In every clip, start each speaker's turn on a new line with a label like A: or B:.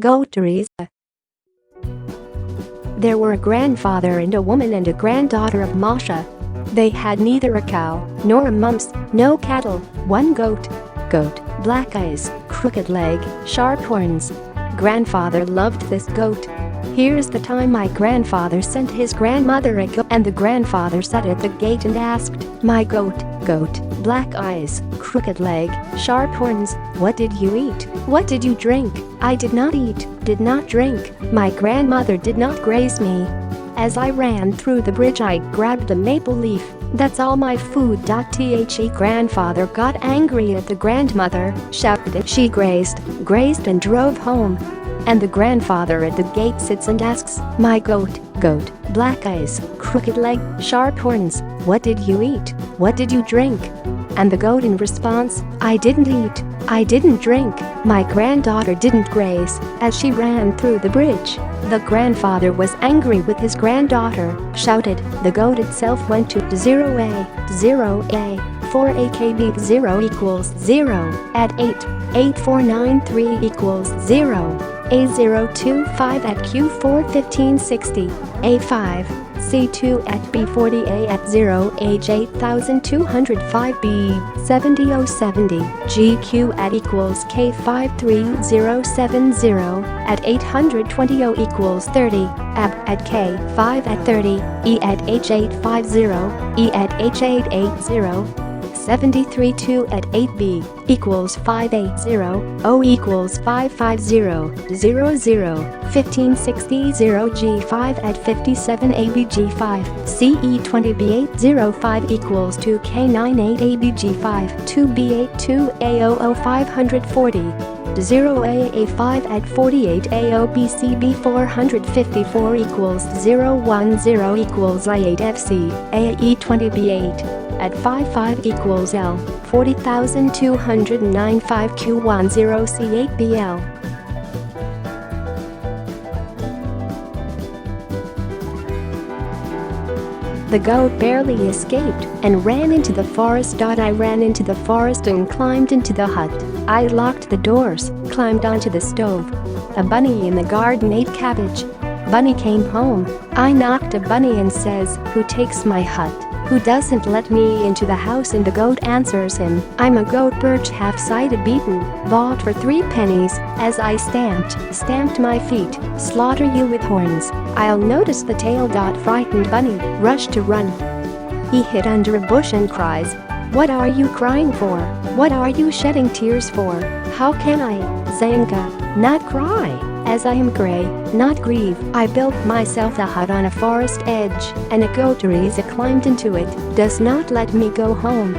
A: Goat-Dereza. There were a grandfather and a woman and a granddaughter of Masha. They had neither a cow nor a mumps, no cattle, one goat. Goat, black eyes, crooked leg, sharp horns. Grandfather loved this goat. Here's the time my grandfather sent his grandmother a goat, and the grandfather sat at the gate and asked, "My goat, black eyes, crooked leg, sharp horns, what did you eat? What did you drink?" "I did not eat, did not drink. My grandmother did not graze me. As I ran through the bridge I grabbed a maple leaf. That's all my food." The grandfather got angry at the grandmother, shouted that she grazed and drove home. And the grandfather at the gate sits and asks, "My goat, black eyes, crooked leg, sharp horns, what did you eat? What did you drink?" And the goat in response, "I didn't eat, I didn't drink. My granddaughter didn't graze as she ran through the bridge." The grandfather was angry with his granddaughter, shouted. The goat itself went to 0A, 0A, 4AKB 0 equals 0, at 8, 8493 equals 0. A025 at Q4 1560, A5, C2 at B40A at 0 H 8205 B 70070, GQ at equals K53070 at 820 equals 30, AB at K5 at 30, E at H850, E at H880. 732 at 8B equals 580, O equals 550, 00, 1560 0G5 at 57 ABG5, CE20B805 equals 2K98 ABG5, 2B82 A00 540. 0AA5 at 48 AOBCB 454 equals 010 equals I8FC, AE20B8 at 55 equals L, 40,295 Q10 C8BL. The goat barely escaped and ran into the forest. I ran into the forest and climbed into the hut. I locked the doors, climbed onto the stove. A bunny in the garden ate cabbage. Bunny came home. I knocked a bunny and says, "Who takes my hut? Who doesn't let me into the house?" And the goat answers him, "I'm a goat birch half-sided beaten, bought for 3 pennies, as I stamped my feet, slaughter you with horns, I'll notice the tail." Frightened bunny rushed to run. He hid under a bush and cries, "What are you crying for? What are you shedding tears for? How can I, Zanka, not cry? As I am gray, not grieve. I built myself a hut on a forest edge, and a Goat-Dereza climbed into it, does not let me go home.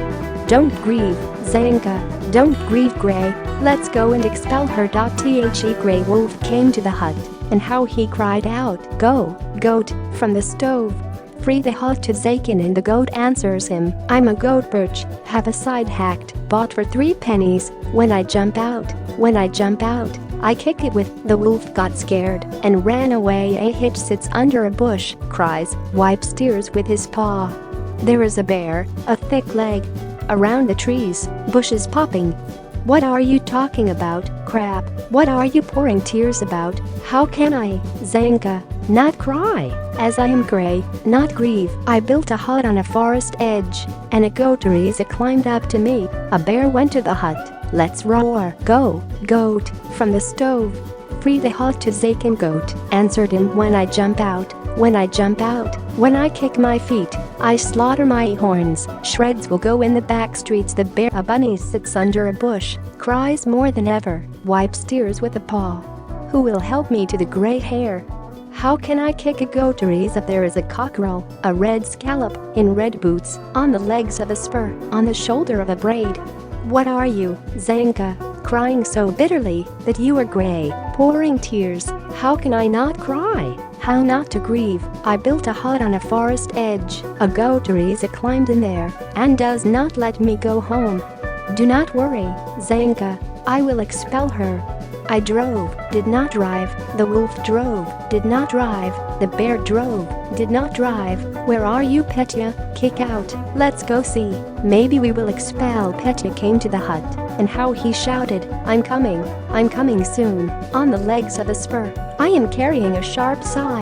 A: Don't grieve, Zanka, don't grieve, Gray, let's go and expel her." The gray wolf came to the hut, and how he cried out, "Go, goat, from the stove. Free the hut to Zakin." And the goat answers him, "I'm a goat birch, have a side hacked, bought for 3 pennies, when I jump out, I kick it with." The wolf got scared and ran away. A hitch sits under a bush, cries, wipes tears with his paw. There is a bear, a thick leg. Around the trees, bushes popping. "What are you talking about, crap? What are you pouring tears about? How can I, Zanka, not cry? As I am gray, not grieve. I built a hut on a forest edge, and a Goat-Dereza climbed up to me." A bear went to the hut. "Let's roar. Go, goat, from the stove. Free the hut to Zakin." Goat answered him, "When I jump out, when I when I kick my feet, I slaughter my horns, shreds will go in the back streets." The bear. A bunny sits under a bush, cries more than ever, wipes tears with a paw. "Who will help me to the gray hair? How can I kick a Goat-Dereza?" There is a cockerel, a red scallop, in red boots, on the legs of a spur, on the shoulder of a braid. "What are you, Zanka, crying so bitterly that you are gray, pouring tears? How can I not cry? How not to grieve? I built a hut on a forest edge, a Goat-Dereza climbed in there, and does not let me go home. Do not worry, Zanka, I will expel her." I drove, did not drive. The wolf drove, did not drive. The bear drove, did not drive. "Where are you, Petya? Kick out. Let's go see. Maybe we will expel." Petya came to the hut. and how he shouted, I'm coming soon," on the legs of a spur. "I am carrying a sharp scythe.